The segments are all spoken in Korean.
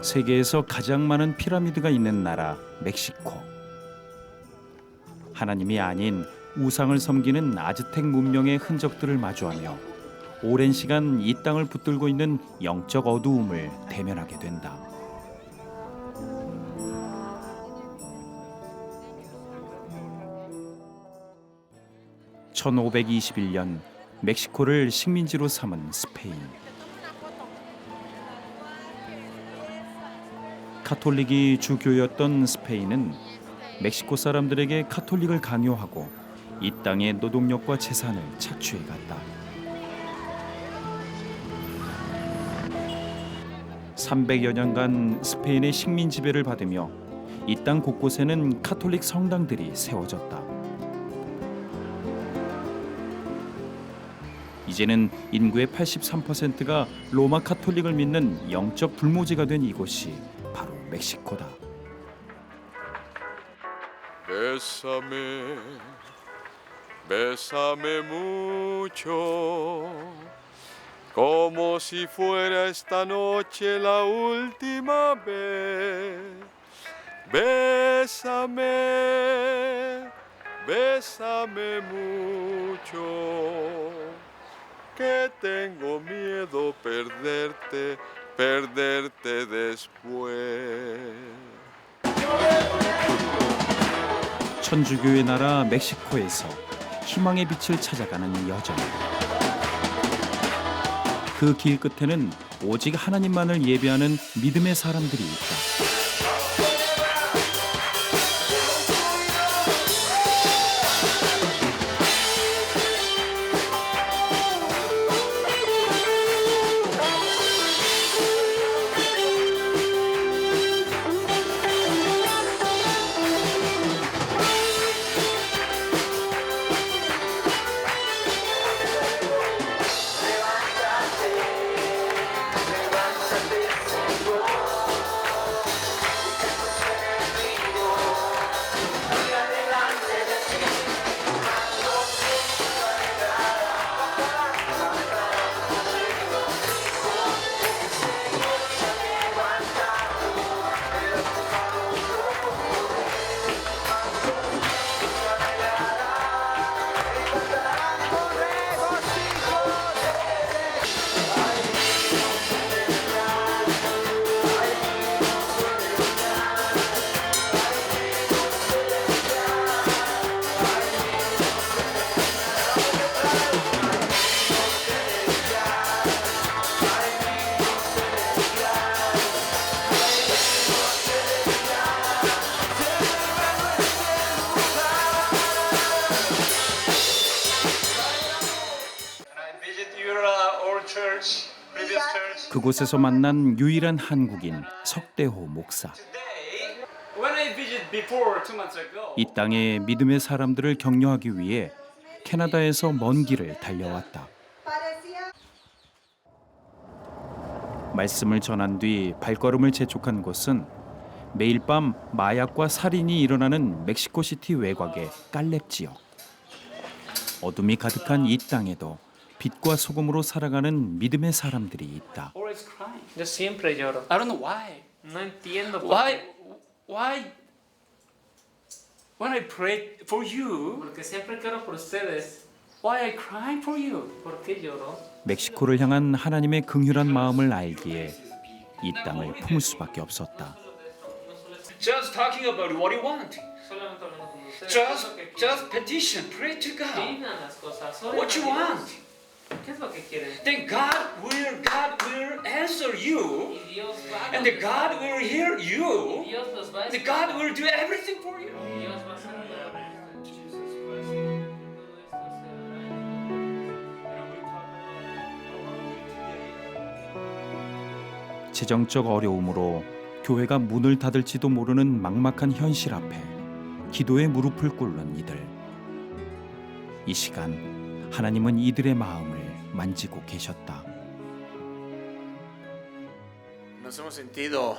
세계에서 가장 많은 피라미드가 있는 나라 멕시코. 하나님이 아닌 우상을 섬기는 아즈텍 문명의 흔적들을 마주하며 오랜 시간 이 땅을 붙들고 있는 영적 어두움을 대면하게 된다. (1521년) 멕시코를 식민지로 삼은 스페인. 카톨릭이 주교였던 스페인은 멕시코 사람들에게 카톨릭을 강요하고 이 땅의 노동력과 재산을 착취해 갔다. 300여 년간 스페인의 식민 지배를 받으며 이 땅 곳곳에는 카톨릭 성당들이 세워졌다. 이제는 인구의 83%가 로마 카톨릭을 믿는 영적 불모지가 된 이곳이 바로 멕시코다. Bésame, bésame mucho, como si fuera esta noche la última vez. Bésame, bésame mucho, que tengo miedo perderte después. 천주교의 나라 멕시코에서 희망의 빛을 찾아가는 여정. 그 길 끝에는 오직 하나님만을 예배하는 믿음의 사람들이 있다. 그곳에서 만난 유일한 한국인 석대호 목사. 이 땅의 믿음의 사람들을 격려하기 위해 캐나다에서 먼 길을 달려왔다. 말씀을 전한 뒤 발걸음을 재촉한 곳은 매일 밤 마약과 살인이 일어나는 멕시코시티 외곽의 깔렙 지역. 어둠이 가득한 이 땅에도 빛과 소금으로 살아가는 믿음의 사람들이 있다. Yo siempre lloro. I don't know why. No entiendo por Why? qué. Why? When I pray for you, Porque siempre quiero por ustedes. why I cry for you? ¿Por qué lloro? 멕시코를 향한 하나님의 긍휼한 마음을 알기에 이 땅을 품을 수밖에 없었다. Just talking about what you want. Solamente hablando con ustedes. Just petition, pray to God. Pidan las cosas. What you want. ¿Qué es lo que quieren? Then God will answer you, Y Dios va a and the God will hear y you, Dios los va a and the escuchar. God will do everything for you. Y Dios va a hacer todo esto. 재정적 어려움으로 교회가 문을 닫을지도 모르는 막막한 현실 앞에 기도에 무릎을 꿇는 이들. 이 시간 하나님은 이들의 마음을 만지고 계셨다. Nos hemos sentido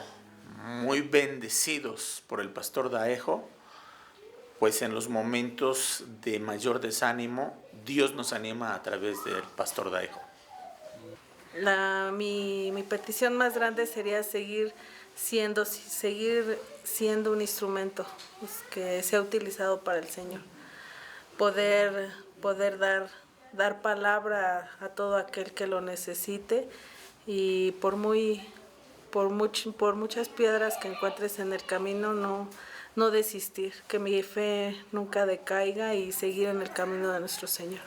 muy bendecidos por el pastor Daejo, pues en los momentos de mayor desánimo, Dios nos anima a través del pastor Daejo. Mi petición más grande sería seguir seguir siendo un instrumento pues, que sea utilizado para el Señor. Poder dar palabra a todo aquel que lo necesite y por muchas piedras que encuentres en el camino, no desistir, que mi fe nunca decaiga y seguir en el camino de nuestro Señor.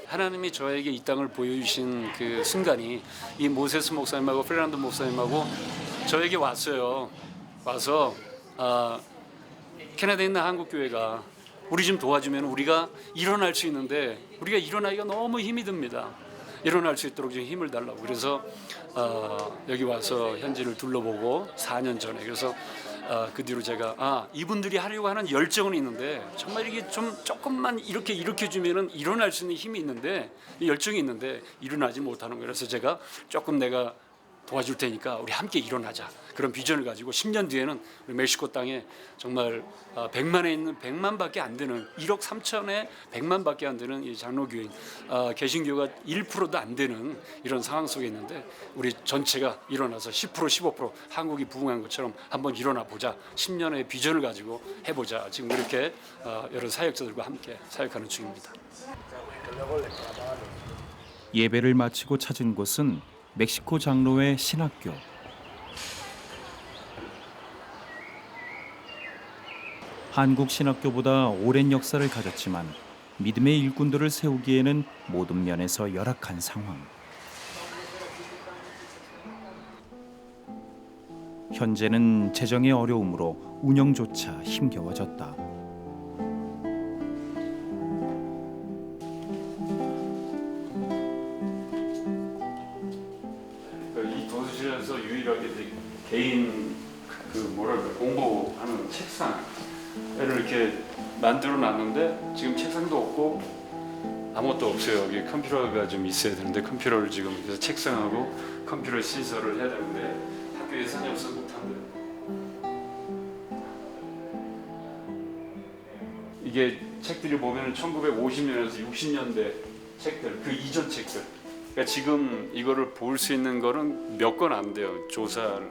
하나님이 저에게 이 땅을 보여주신 그 순간이 이 모세스 목사님하고 프레란도 목사님하고 저에게 왔어요. 와서 캐나다에 있는 한국 교회가 우리 좀 도와주면 우리가 일어날 수 있는데 우리가 일어나기가 너무 힘이 듭니다. 일어날 수 있도록 좀 힘을 달라고. 그래서 여기 와서 현지를 둘러보고 4년 전에 그래서 그 뒤로 제가 이분들이 하려고 하는 열정은 있는데 정말 이게 좀 조금만 이렇게 일으켜주면은 일어날 수 있는 힘이 있는데 열정이 있는데 일어나지 못하는 거예요. 그래서 제가 조금 내가 도와줄 테니까 우리 함께 일어나자. 그런 비전을 가지고 10년 뒤에는 우리 멕시코 땅에 정말 100만에 있는 100만밖에 안 되는 1억 3천에 100만밖에 안 되는 이 장로교인 개신교가 1%도 안 되는 이런 상황 속에 있는데 우리 전체가 일어나서 10% 15% 한국이 부흥한 것처럼 한번 일어나 보자. 10년의 비전을 가지고 해보자. 지금 이렇게 여러 사역자들과 함께 사역하는 중입니다. 예배를 마치고 찾은 곳은 멕시코 장로회 신학교. 한국 신학교보다 오랜 역사를 가졌지만 믿음의 일꾼들을 세우기에는 모든 면에서 열악한 상황. 현재는 재정의 어려움으로 운영조차 힘겨워졌다. 이 도서실에서 유일하게 개인 공부하는 책상을 이렇게 만들어 놨는데 지금 책상도 없고 아무것도 없어요. 여기 컴퓨터가 좀 있어야 되는데 컴퓨터를 지금 그래서 책상하고 컴퓨터 시설을 해야 되는데 학교에 사람이 없어서 못한대요. 이게 책들이 보면 1950년에서 60년대 책들, 그 이전 책들. 그러니까 지금 이거를 볼 수 있는 거는 몇 권 안 돼요. 조사를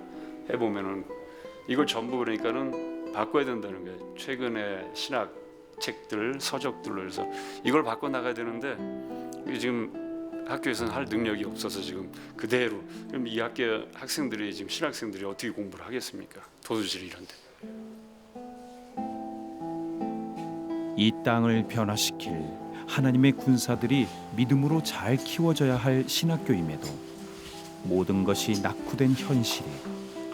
해보면은 이걸 전부 그러니까는 바꿔야 된다는 거예요. 최근에 신학 책들, 서적들로 해서 이걸 바꿔 나가야 되는데 이게 지금 학교에서는 할 능력이 없어서 지금 그대로. 그럼 이 학교 학생들이 지금 신학생들이 어떻게 공부를 하겠습니까? 도서실 이런데. 이 땅을 변화시킬 하나님의 군사들이 믿음으로 잘 키워져야 할 신학교임에도 모든 것이 낙후된 현실이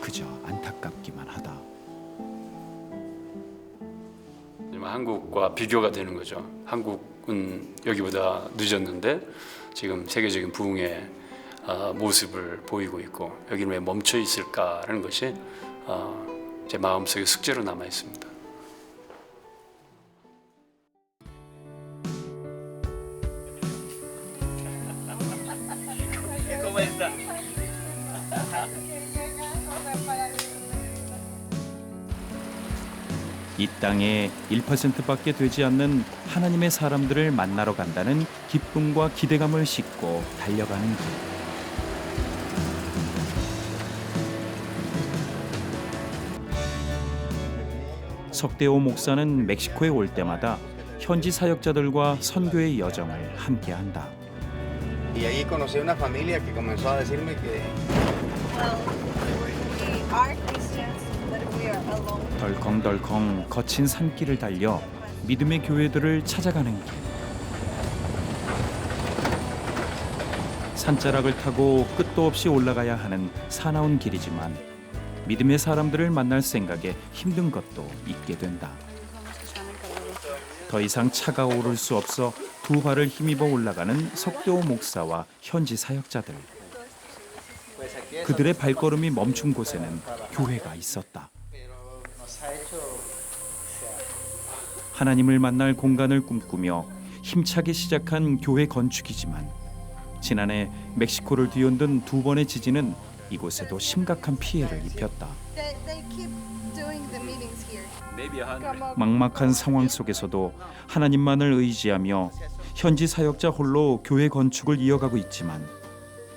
그저 안타깝기만 하다. 한국과 비교가 되는 거죠. 한국은 여기보다 늦었는데 지금 세계적인 부흥의 모습을 보이고 있고 여기는 왜 멈춰 있을까라는 것이 제 마음속에 숙제로 남아 있습니다. 이 땅에 1%밖에 되지 않는 하나님의 사람들을 만나러 간다는 기쁨과 기대감을 싣고 달려가는 길. 석대호 목사는 멕시코에 올 때마다 현지 사역자들과 선교의 여정을 함께한다. Y allí conocí una familia que comenzó a decirme que we are Christians, but we are alone. 덜컹덜컹 거친 산길을 달려 믿음의 교회들을 찾아가는 길. 산자락을 타고 끝도 없이 올라가야 하는 사나운 길이지만 믿음의 사람들을 만날 생각에 힘든 것도 있게 된다. 더 이상 차가 오를 수 없어 두 발을 힘입어 올라가는 석대호 목사와 현지 사역자들. 그들의 발걸음이 멈춘 곳에는 교회가 있었다. 하나님을 만날 공간을 꿈꾸며 힘차게 시작한 교회 건축이지만 지난해 멕시코를 뒤흔든 두 번의 지진은 이곳에도 심각한 피해를 입혔다. They keep doing the meetings here. 막막한 상황 속에서도 하나님만을 의지하며 현지 사역자 홀로 교회 건축을 이어가고 있지만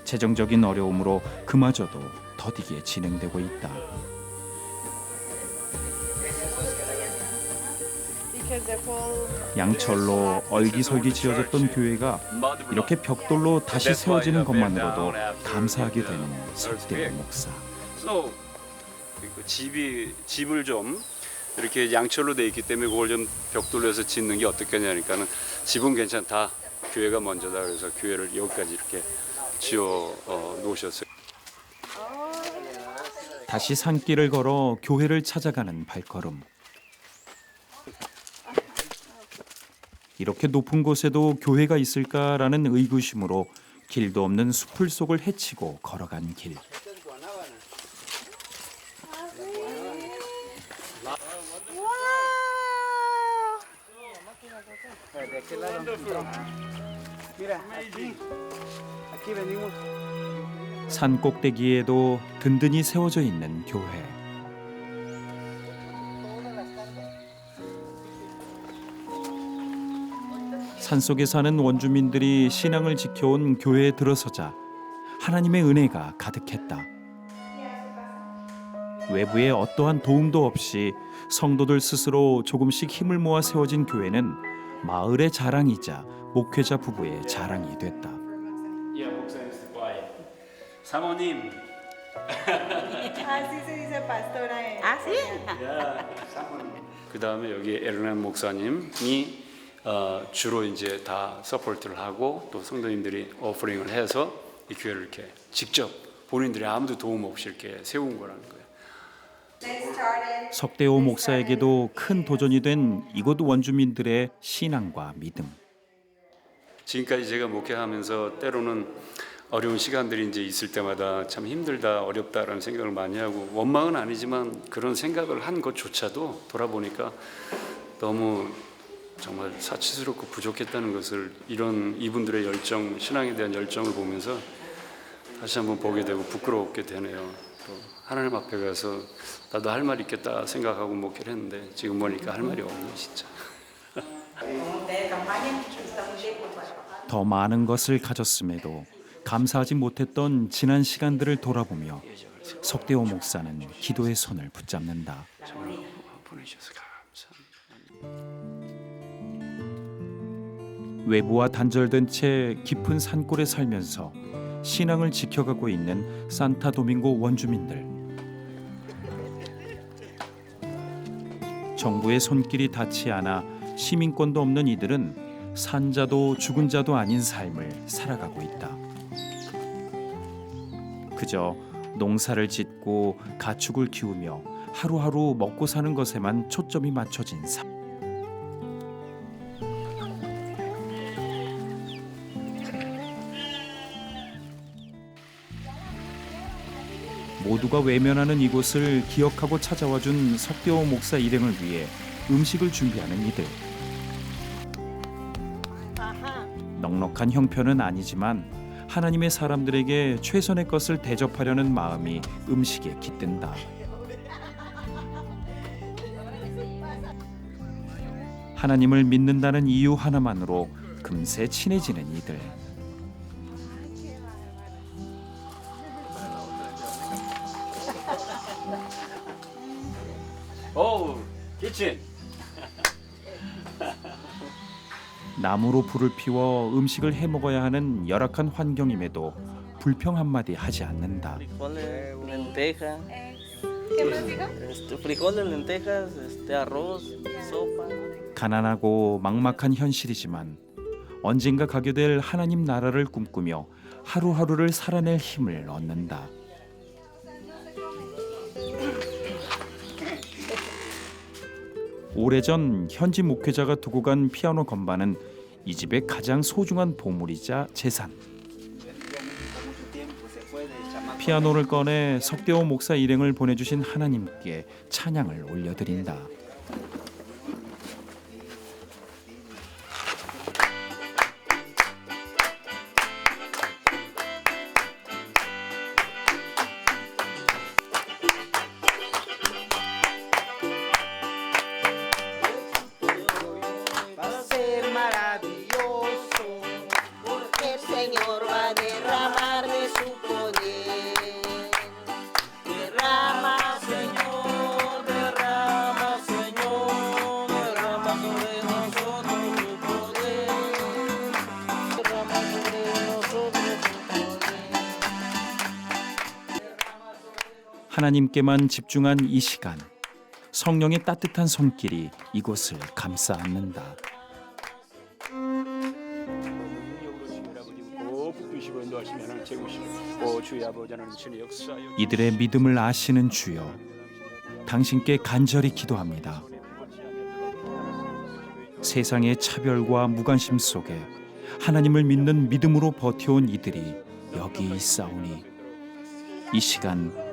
재정적인 어려움으로 그마저도 더디게 진행되고 있다. Because the whole 양철로 얼기설기 지어졌던 교회가 이렇게 벽돌로 다시 세워지는 것만으로도 감사하게 되는 석대호 목사. 그래서 집을 좀 이렇게 양철로 돼 있기 때문에 그걸 좀 벽돌로 해서 짓는 게 어떻겠냐니까는 집은 괜찮다. 교회가 먼저다. 그래서 교회를 여기까지 이렇게 지어 놓으셨어요. 다시 산길을 걸어 교회를 찾아가는 발걸음. 이렇게 높은 곳에도 교회가 있을까라는 의구심으로 길도 없는 숲을 속을 헤치고 걸어간 길. 산 꼭대기에도 든든히 세워져 있는 교회. 산속에 사는 원주민들이 신앙을 지켜온 교회에 들어서자 하나님의 은혜가 가득했다. 외부의 어떠한 도움도 없이 성도들 스스로 조금씩 힘을 모아 세워진 교회는 마을의 자랑이자 목회자 부부의 자랑이 됐다. 사모님. así se dice pastora en 그 다음에 여기 에르난 목사님이 주로 이제 다 서포트를 하고 또 성도님들이 오퍼링을 해서 이 교회를 이렇게 직접 본인들이 아무도 도움 없이 이렇게 세운 거라는 거예요. 석대호 목사에게도 큰 도전이 된 이곳 원주민들의 신앙과 믿음. 지금까지 제가 목회하면서 때로는 어려운 시간들이 이제 있을 때마다 참 힘들다, 어렵다라는 생각을 많이 하고 원망은 아니지만 그런 생각을 한 것조차도 돌아보니까 너무 정말 사치스럽고 부족했다는 것을 이런 이분들의 열정, 신앙에 대한 열정을 보면서 다시 한번 보게 되고 부끄럽게 되네요. 또 하나님 앞에 가서 나도 할 말 있겠다 생각하고 목회를 했는데 지금 보니까 할 말이 없네 진짜. 더 많은 것을 가졌음에도 감사하지 못했던 지난 시간들을 돌아보며 석대호 목사는 기도의 손을 붙잡는다. 정말 보내주셔서 감사합니다. 외부와 단절된 채 깊은 산골에 살면서 신앙을 지켜가고 있는 산타도밍고 원주민들. 정부의 손길이 닿지 않아 시민권도 없는 이들은 산자도 죽은 자도 아닌 삶을 살아가고 있다. 그저 농사를 짓고 가축을 키우며 하루하루 먹고 사는 것에만 초점이 맞춰진 삶. 모두가 외면하는 이곳을 기억하고 찾아와준 석대호 목사 일행을 위해 음식을 준비하는 이들. 넉넉한 형편은 아니지만 하나님의 사람들에게 최선의 것을 대접하려는 마음이 음식에 깃든다. 하나님을 믿는다는 이유 하나만으로 금세 친해지는 이들. 오, 키친. 나무로 불을 피워 음식을 해 먹어야 하는 열악한 환경임에도 불평 한마디 하지 않는다. frijoles, lentejas, ¿Qué más dijo? frijoles, lentejas, arroz, sopa. 가난하고 막막한 현실이지만 언젠가 가게 될 하나님 나라를 꿈꾸며 하루하루를 살아낼 힘을 얻는다. 오래전 현지 목회자가 두고 간 피아노 건반은 이 집의 가장 소중한 보물이자 재산. 피아노를 꺼내 석대호 목사 일행을 보내주신 하나님께 찬양을 올려드린다. Va a ser maravilloso, porque el Señor va a derramar de su poder. 하나님께만 집중한 이 시간, 성령의 따뜻한 손길이 이곳을 감싸 안는다. 이들의 믿음을 아시는 주여, 당신께 간절히 기도합니다. 세상의 차별과 무관심 속에 하나님을 믿는 믿음으로 버텨온 이들이 여기 있사오니 이 시간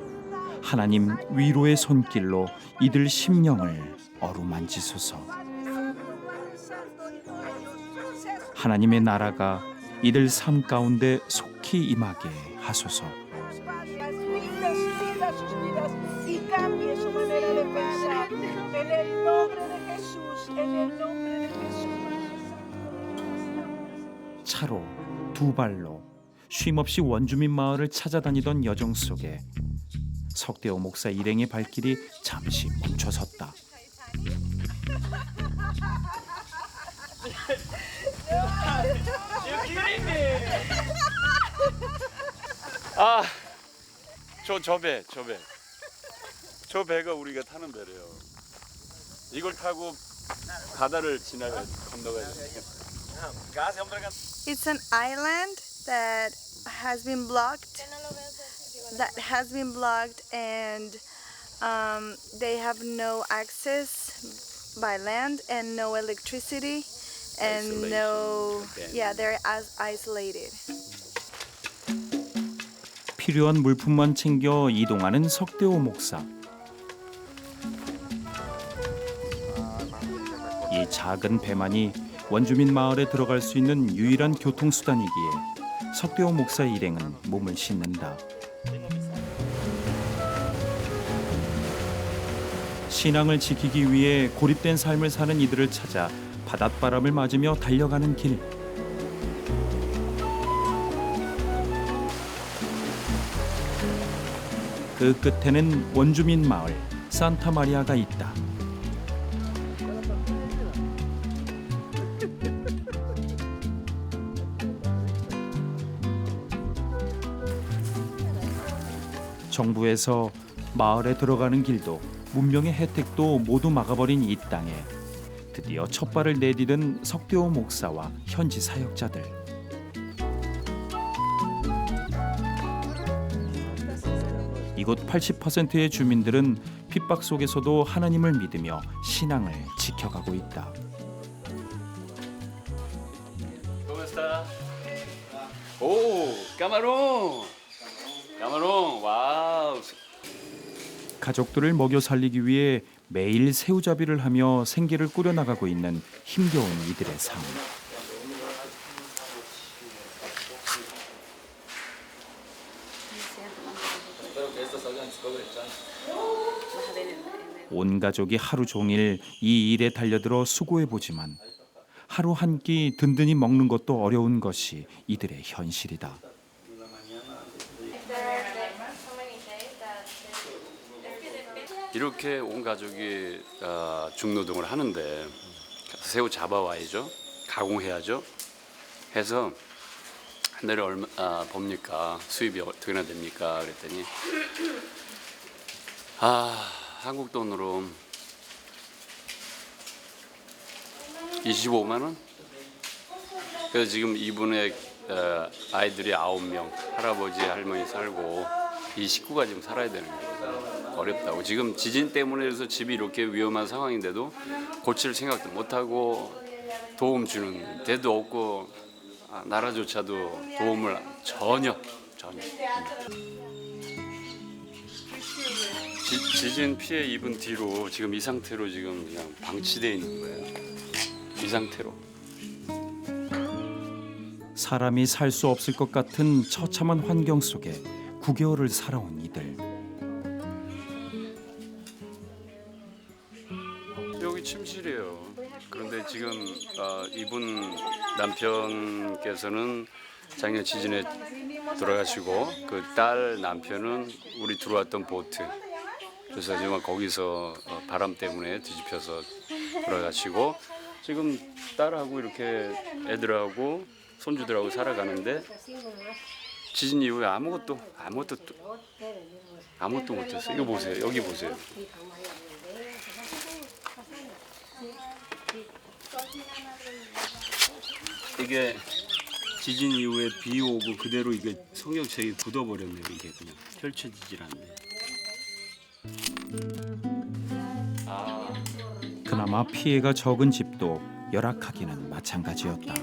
하나님 위로의 손길로 이들 심령을 어루만지소서. 하나님의 나라가 이들 삶 가운데 속히 임하게 하소서. 차로 두 발로 쉼없이 원주민 마을을 찾아다니던 여정 속에 석대호 목사 일행의 발길이 잠시 멈춰섰다. 저 배가 우리가 타는 배래요. 이걸 타고 바다를 건너가야 돼요. It's an island that has been blocked. And they have no access by land and no electricity and they're isolated. 필요한 물품만 챙겨 이동하는 석대호 목사. 이 작은 배만이 원주민 마을에 들어갈 수 있는 유일한 교통수단이기에 석대호 목사 일행은 몸을 싣는다. 신앙을 지키기 위해 고립된 삶을 사는 이들을 찾아 바닷바람을 맞으며 달려가는 길. 그 끝에는 원주민 마을 산타마리아가 있다. 정부에서 마을에 들어가는 길도 문명의 혜택도 모두 막아버린 이 땅에 드디어 첫 발을 내디딘 석대호 목사와 현지 사역자들. 이곳 80%의 주민들은 핍박 속에서도 하나님을 믿으며 신앙을 지켜가고 있다. 오, 까마롱, 와우. 가족들을 먹여 살리기 위해 매일 새우잡이를 하며 생계를 꾸려나가고 있는 힘겨운 이들의 삶. 온 가족이 하루 종일 이 일에 달려들어 수고해보지만 하루 한 끼 든든히 먹는 것도 어려운 것이 이들의 현실이다. 이렇게 온 가족이 중노동을 하는데 새우 잡아와야죠. 가공해야죠. 해서 한 달에 얼마 법니까? 수입이 어떻게나 됩니까? 그랬더니 한국 돈으로 25만 원? 그래서 지금 이분의 아이들이 9명, 할아버지, 할머니 살고 이 식구가 지금 살아야 되는 거예요. 어렵다고. 지금 지진 때문에 해서 집이 이렇게 위험한 상황인데도 고칠 생각도 못하고 도움 주는 데도 없고 나라조차도 도움을 전혀. 지진 피해 입은 뒤로 지금 이 상태로 지금 그냥 방치되어 있는 거예요. 이 상태로. 사람이 살 수 없을 것 같은 처참한 환경 속에 9개월을 살아온 이들. 여기 침실이에요. 그런데 지금 이분 남편께서는 작년 지진에 돌아가시고 그 딸 남편은 우리 들어왔던 보트. 그래서 지금 거기서 바람 때문에 뒤집혀서 돌아가시고 지금 딸하고 이렇게 애들하고 손주들하고 살아가는데 지진 이후에 아무것도 못했어요. 이거 보세요. 여기 보세요. 이게 지진 이후에 비 오고 그대로 이게 성경책이 굳어버렸네요. 이게 그냥 펼쳐지질 않네. 그나마 피해가 적은 집도 열악하기는 마찬가지였다.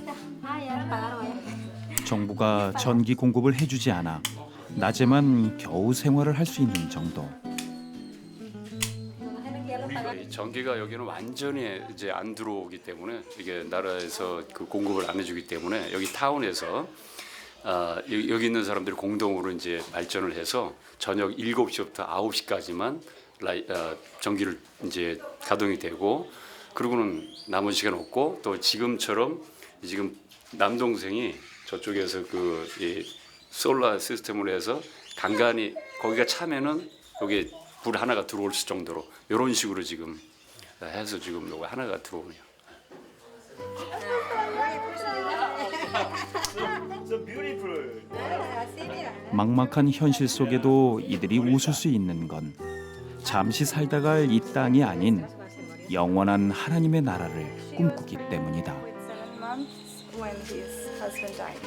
정부가 전기 공급을 해주지 않아 낮에만 겨우 생활을 할 수 있는 정도. 이 전기가 여기는 완전히 이제 안 들어오기 때문에 이게 나라에서 그 공급을 안 해주기 때문에 여기 타운에서 여기 있는 사람들이 공동으로 이제 발전을 해서 저녁 7시부터 9시까지만 전기를 이제 가동이 되고 그러고는 남은 시간 없고 또 지금처럼 지금 남동생이 저쪽에서 이 솔라 시스템으로 해서 간간히 거기가 차면은 여기 불 하나가 들어올 정도로 이런 식으로 지금 해서 지금 요거 하나가 들어오네요. 막막한 현실 속에도 이들이 웃을 수 있는 건 잠시 살다 갈 이 땅이 아닌 영원한 하나님의 나라를 꿈꾸기 때문이다. When his husband died.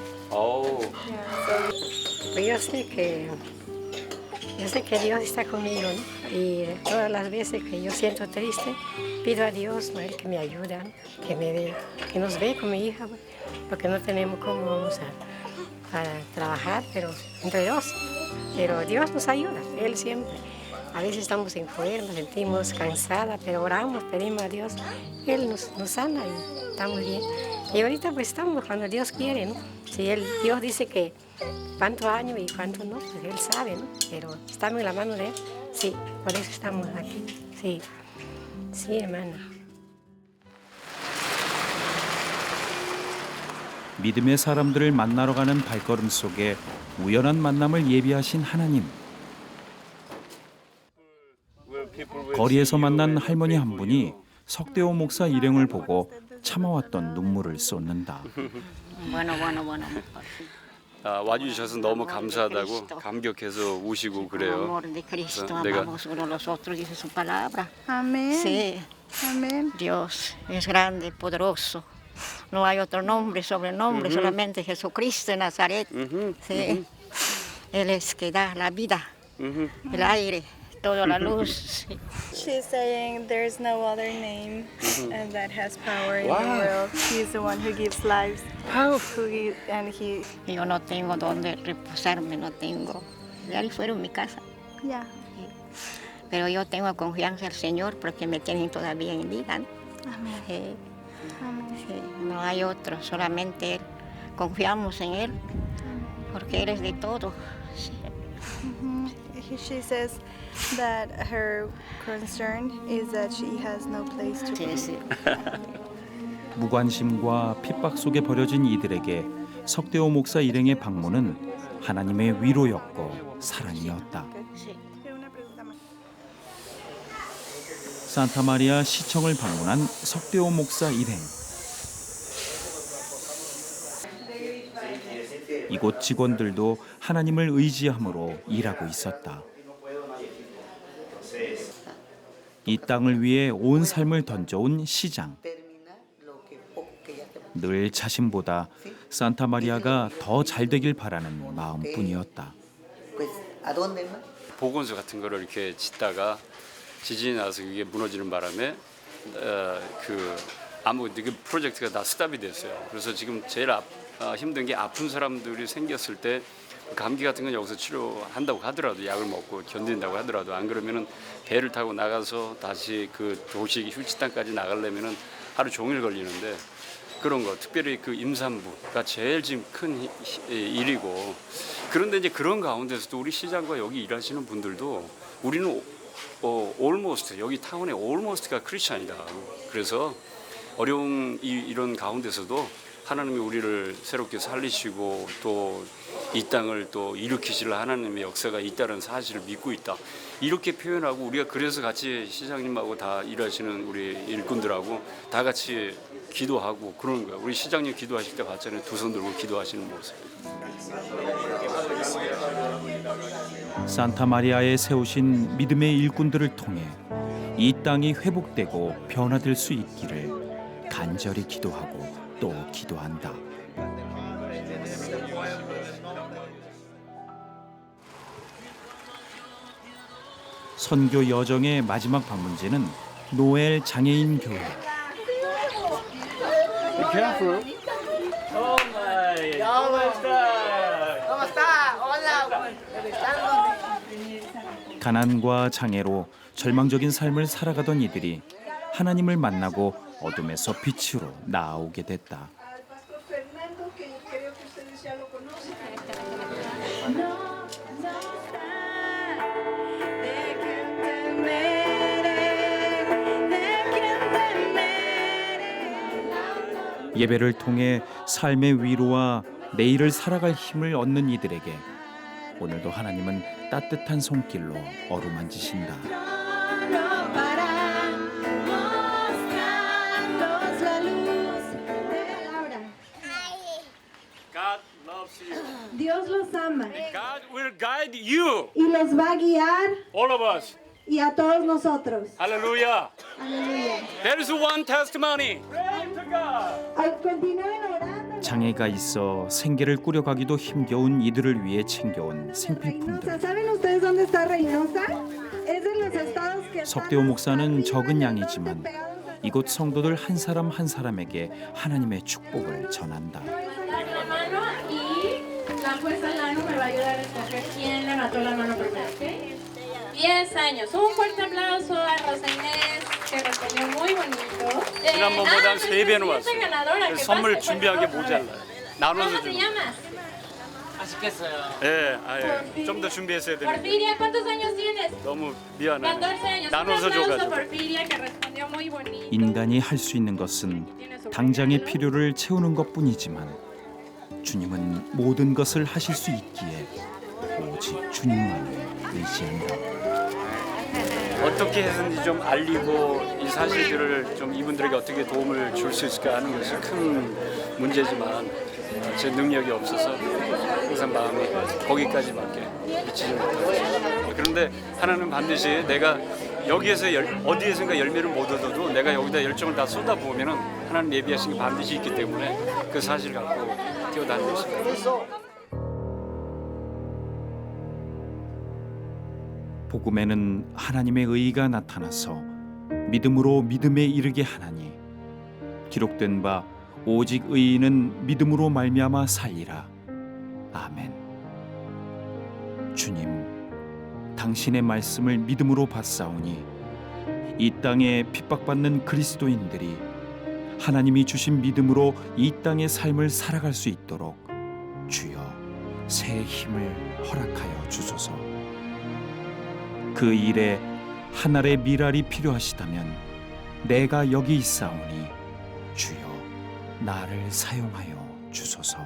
Pues yo sé que Dios está conmigo, ¿no? Y todas las veces que yo siento triste, pido a Dios, ¿no? Él que me ayuda, ¿no? que nos ve con mi hija, porque no tenemos cómo vamos a trabajar, pero entre dos. Pero Dios nos ayuda, Él siempre. A veces estamos enfermos, sentimos cansadas, pero oramos, pedimos a Dios, Él nos sana y estamos bien. Y ahorita pues estamos cuando Dios quiere, ¿no? Si Dios dice que cuántos años y cuántos no, pues Él sabe, ¿no? Pero estamos en la mano de Él, sí, por eso estamos aquí, sí, sí, hermana. 믿음의 사람들을 만나러 가는 발걸음 속에 우연한 만남을 예비하신 하나님. 거리에서 만난 할머니 한 분이 석대호 목사 일행을 보고 참아왔던 눈물을 쏟는다. 와주셔서 너무 감사하다고 감격해서 우시고 그래요. 그래서 내가 Amén. Sí, Amén. Dios es grande, poderoso. No hay otro nombre, sobrenombre, solamente Jesucristo de Nazaret. Sí. Él es que da la vida, el aire, toda la luz. She's saying there's no other name and that has power in the world. He's the one who gives lives. Yo no tengo donde reposarme, no tengo. De ahí fueron mi casa. Yeah. Pero yo tengo confianza en el Señor porque me tienen todavía en vida, ¿no? Amén. Sí, Amén. sí, no hay otro, solamente Él. Confiamos en Él porque Él es de todo. Sí. She says that her concern is that she has no place to Sí, be. sí. 무관심과 핍박 속에 버려진 이들에게 석대호 목사 일행의 방문은 하나님의 위로였고 사랑이었다. Sí. 산타마리아 시청을 방문한 석대호 목사 일행. 이곳 직원들도 하나님을 의지함으로 일하고 있었다. 이 땅을 위해 온 삶을 던져온 시장. 늘 자신보다 산타마리아가 더 잘 되길 바라는 마음뿐이었다. 보건소 같은 거를 이렇게 짓다가 지진이 나서 이게 무너지는 바람에 그 프로젝트가 다 스탑이 됐어요. 그래서 지금 제일 힘든 게 아픈 사람들이 생겼을 때 감기 같은 건 여기서 치료한다고 하더라도 약을 먹고 견딘다고 하더라도 안 그러면은 배를 타고 나가서 다시 그 도시 휴치단까지 나가려면은 하루 종일 걸리는데 그런 거 특별히 그 임산부가 제일 지금 큰 일이고 그런데 이제 그런 가운데서도 우리 시장과 여기 일하시는 분들도 우리는 almost 여기 타운의 almost가 크리스찬이다. 그래서 어려운 이런 가운데서도 하나님이 우리를 새롭게 살리시고 또 이 땅을 또 일으키실 하나님의 역사가 있다는 사실을 믿고 있다. 이렇게 표현하고 우리가 그래서 같이 시장님하고 다 일하시는 우리 일꾼들하고 다 같이 기도하고 그러는 거야. 우리 시장님 기도하실 때 봤잖아요. 두 손 들고 기도하시는 모습. 산타마리아에 세우신 믿음의 일꾼들을 통해 이 땅이 회복되고 변화될 수 있기를 간절히 기도하고 또 기도한다. 선교 여정의 마지막 방문지는 노엘 장애인 교회. 가난과 장애로 절망적인 삶을 살아가던 이들이 하나님을 만나고 어둠에서 빛으로 나아오게 됐다. 예배를 통해 삶의 위로와 내일을 살아갈 힘을 얻는 이들에게 오늘도 하나님은 따뜻한 손길로 어루만지신다. God loves you. Dios los ama God will guide you. y los va a guiar All of us. y a todos nosotros. Hallelujah. Aleluya. There is one testimony. Continúen orando. 장애가 있어 생계를 꾸려가기도 힘겨운 이들을 위해 챙겨온 생필품들. ¿Saben ustedes dónde está Reynosa? Es de los estados que 석대호 목사는 적은 양이지만 이곳 성도들 한 사람 한 사람에게 하나님의 축복을 전한다. La jueza Lano me va a ayudar a escoger quién levantó la mano primero, ¿ok? 10 años. Un fuerte aplauso a Rosa Inés, que respondió muy bonito. 지난번보다 3배는 왔어. ganadora, 그래서 que 선물 pase, 준비한 게 por favor. 모자라요. 나눠서 ¿Cómo te 주는 거. llamas? 예, 좀 더 준비했어야 되는데 Porfiria, ¿cuántos años tienes? 너무 미안해. 14 años. Un 나눠서 aplauso a 줘가지고. Porfiria, que respondió muy bonito. 인간이 할 수 있는 것은 당장의 필요를 채우는 것뿐이지만 주님은 모든 것을 하실 수 있기에 오직 주님만 의지한다. 어떻게 해서든지 좀 알리고 이 사실들을 좀 이분들에게 어떻게 도움을 줄 수 있을까 하는 것이 큰 문제지만 제 능력이 없어서 항상 마음이 거기까지밖에 미치지 못해요. 그런데 하나는 반드시 내가 여기에서 어디에선가 열매를 못 얻어도 내가 여기다 열정을 다 쏟아부으면 하나님 예비하신 게 반드시 있기 때문에 그 사실을 갖고 뛰어다니고 있습니다. 복음에는 하나님의 의가 나타나서 믿음으로 믿음에 이르게 하나니 기록된 바 오직 의인은 믿음으로 말미암아 살리라. 아멘. 주님, 당신의 말씀을 믿음으로 받사오니 이 땅에 핍박받는 그리스도인들이 하나님이 주신 믿음으로 이 땅의 삶을 살아갈 수 있도록 주여 새 힘을 허락하여 주소서. 그 일에 하늘의 미랄이 필요하시다면 내가 여기 있사오니 주여 나를 사용하여 주소서.